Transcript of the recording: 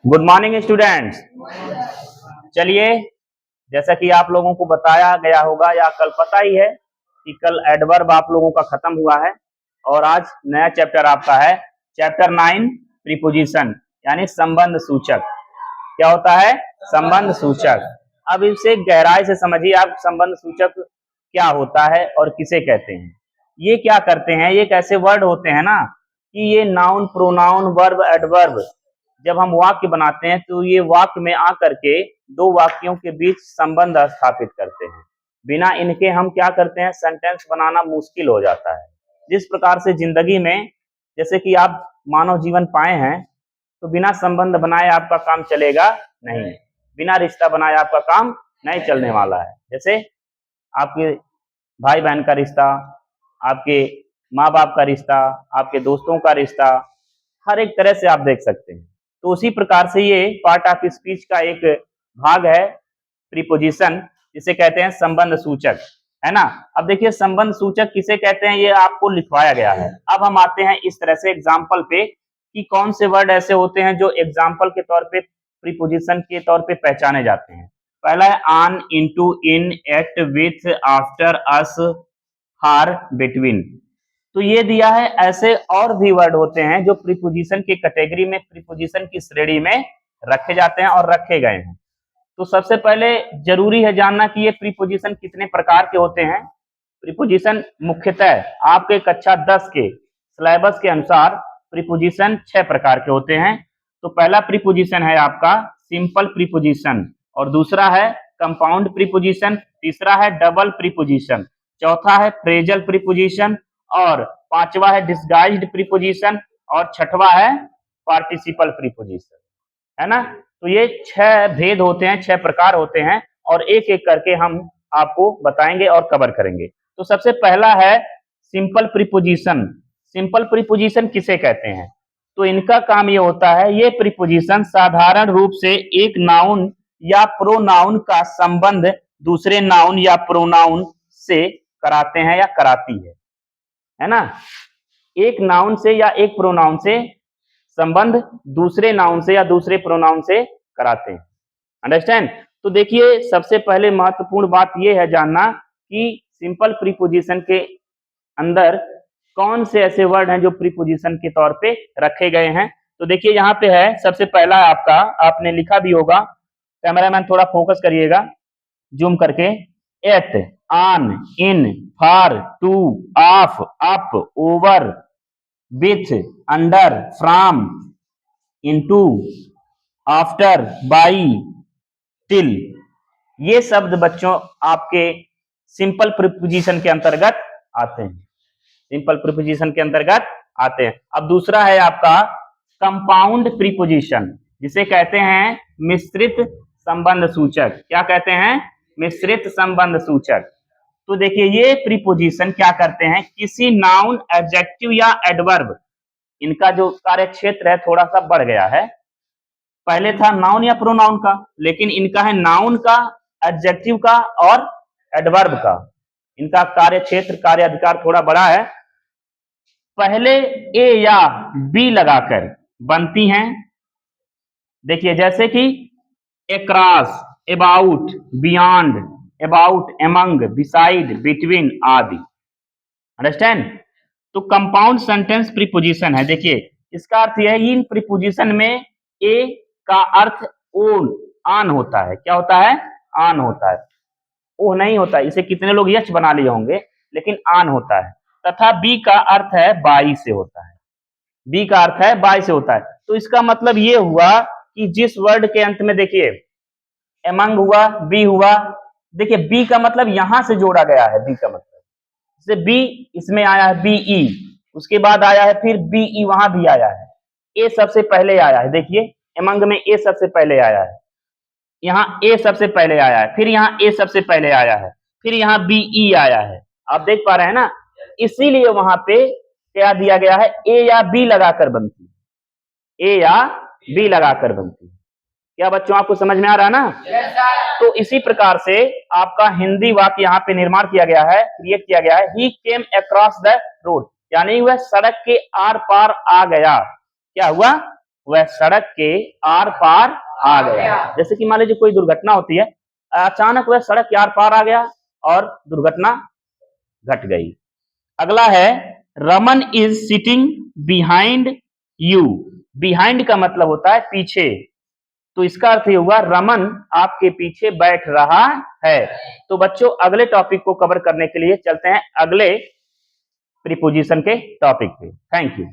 Good morning students. चलिए, जैसा कि आप लोगों को बताया गया होगा या कल पता ही है कि कल एडवर्ब आप लोगों का खत्म हुआ है और आज नया चैप्टर आपका है चैप्टर 9 प्रीपोजिशन यानी संबंध सूचक। क्या होता है? संबंध सूचक। अब इसे गहराई से समझिए, आप संबंध सूचक क्या होता है और किसे कहते हैं। ये क्या करते हैं, ये कैसे वर्ड होते हैं ना कि ये नाउन, प्रोनाउन, वर्ब, एडवर्ब जब हम वाक्य बनाते हैं तो ये वाक्य में आकर के दो वाक्यों के बीच संबंध स्थापित करते हैं। बिना इनके हम क्या करते हैं, सेंटेंस बनाना मुश्किल हो जाता है। जिस प्रकार से जिंदगी में जैसे कि आप मानव जीवन पाए हैं तो बिना संबंध बनाए आपका काम चलेगा नहीं, बिना रिश्ता बनाए आपका काम नहीं चलने वाला है। जैसे आपके भाई बहन का रिश्ता, आपके माँ बाप का रिश्ता, आपके दोस्तों का रिश्ता, हर एक तरह से आप देख सकते हैं। तो उसी प्रकार से ये पार्ट ऑफ स्पीच का एक भाग है प्रीपोजिशन, जिसे कहते हैं संबंध सूचक, है ना। अब देखिए संबंध सूचक किसे कहते हैं, ये आपको लिखवाया गया है। अब हम आते हैं इस तरह से एग्जाम्पल पे कि कौन से वर्ड ऐसे होते हैं जो एग्जाम्पल के तौर पे प्रीपोजिशन के तौर पे पहचाने जाते हैं। पहला है on, into, in, at, with, after, as, for, between. तो ये दिया है। ऐसे और भी वर्ड होते हैं जो प्रीपोजिशन की कैटेगरी में, प्रीपोजिशन की श्रेणी में रखे जाते हैं और रखे गए हैं। तो सबसे पहले जरूरी है जानना कि ये प्रीपोजिशन कितने प्रकार के होते हैं। प्रीपोजिशन मुख्यतः आपके कक्षा 10 के सिलेबस के अनुसार प्रीपोजिशन 6 प्रकार के होते हैं। तो पहला प्रीपोजिशन है आपका सिंपल प्रीपोजिशन, और दूसरा है कंपाउंड प्रीपोजिशन, तीसरा है डबल प्रीपोजिशन, चौथा है फ्रेजल प्रीपोजिशन, और पांचवा है डिस्गाइज्ड प्रीपोजिशन, और छठवा है पार्टिसिपल प्रीपोजिशन, है ना। तो ये 6 भेद होते हैं, 6 प्रकार होते हैं, और एक एक करके हम आपको बताएंगे और कवर करेंगे। तो सबसे पहला है सिंपल प्रीपोजिशन। सिंपल प्रीपोजिशन किसे कहते हैं? तो इनका काम ये होता है, ये प्रीपोजिशन साधारण रूप से एक नाउन या प्रोनाउन का संबंध दूसरे नाउन या प्रोनाउन से कराते हैं या कराती है ना। एक नाउन से या एक प्रोनाउन से संबंध दूसरे नाउन से या दूसरे प्रोनाउन से कराते हैं। अंडरस्टैंड? तो देखिए सबसे पहले महत्वपूर्ण बात यह है जानना कि सिंपल प्रीपोजिशन के अंदर कौन से ऐसे वर्ड हैं जो प्रीपोजिशन के तौर पे रखे गए हैं। तो देखिए यहाँ पे है सबसे पहला आपका, आपने लिखा भी होगा, कैमरामैन थोड़ा फोकस करिएगा जूम करके। At, on, in, for, to, of, up, over, with, under, from, into, after, by, till. ये शब्द बच्चों आपके सिंपल प्रीपोजिशन के अंतर्गत आते हैं, सिंपल प्रीपोजिशन के अंतर्गत आते हैं। अब दूसरा है आपका कंपाउंड प्रीपोजिशन, जिसे कहते हैं मिश्रित संबंध सूचक। क्या कहते हैं? मिश्रित संबंध सूचक। तो देखिए ये प्रीपोजिशन क्या करते हैं, किसी नाउन, एडजेक्टिव या एडवर्ब, इनका जो कार्य क्षेत्र है थोड़ा सा बढ़ गया है। पहले था नाउन या प्रोनाउन का, लेकिन इनका है नाउन का, एडजेक्टिव का और एडवर्ब का। इनका कार्य क्षेत्र, कार्य अधिकार थोड़ा बड़ा है। पहले ए या बी लगाकर बनती हैं। देखिए जैसे कि across, about, beyond, about, among, beside, between आदि। अंडरस्टैंड? तो कंपाउंड सेंटेंस प्रीपोजिशन है। देखिए इसका अर्थ यह है इन प्रीपोजिशन में ए का अर्थ ओन, आन होता है। क्या होता है? आन होता है, ओह नहीं होता है। इसे कितने लोग यच बना लिए होंगे, लेकिन आन होता है। तथा बी का अर्थ है बाई से होता है, बी का अर्थ है बाई से होता है। तो इसका मतलब ये हुआ कि जिस वर्ड के अंत में देखिए एमंग हुआ, बी हुआ, देखिए बी का मतलब यहां से जोड़ा गया है। बी का मतलब जैसे बी इसमें आया है बीई, उसके बाद आया है फिर बीई, वहां भी आया है। ए सबसे पहले आया है, देखिए एमंग में ए सबसे पहले आया है, यहाँ ए सबसे पहले आया है, फिर यहाँ ए सबसे पहले आया है, फिर यहाँ बीई आया है। आप देख पा रहे हैं ना। इसीलिए वहां पे क्या दिया गया है, ए या बी लगाकर बनती है, ए या बी लगाकर बनती है। क्या बच्चों आपको समझ में आ रहा है ना? तो इसी प्रकार से आपका हिंदी वाक्य यहाँ पे निर्माण किया गया है, क्रिएट किया गया है। ही केम अक्रॉस द रोड, यानी वह सड़क के आर पार आ गया। क्या हुआ? वह सड़क के आर पार आ गया। जैसे कि मान लीजिए कोई दुर्घटना होती है, अचानक वह सड़क के आर पार आ गया और दुर्घटना घट गई। अगला है Raman is sitting behind you. Behind का मतलब होता है पीछे, तो इसका अर्थ ये हुआ रमन आपके पीछे बैठ रहा है। तो बच्चों अगले टॉपिक को कवर करने के लिए चलते हैं अगले प्रीपोजिशन के टॉपिक पे। Thank you.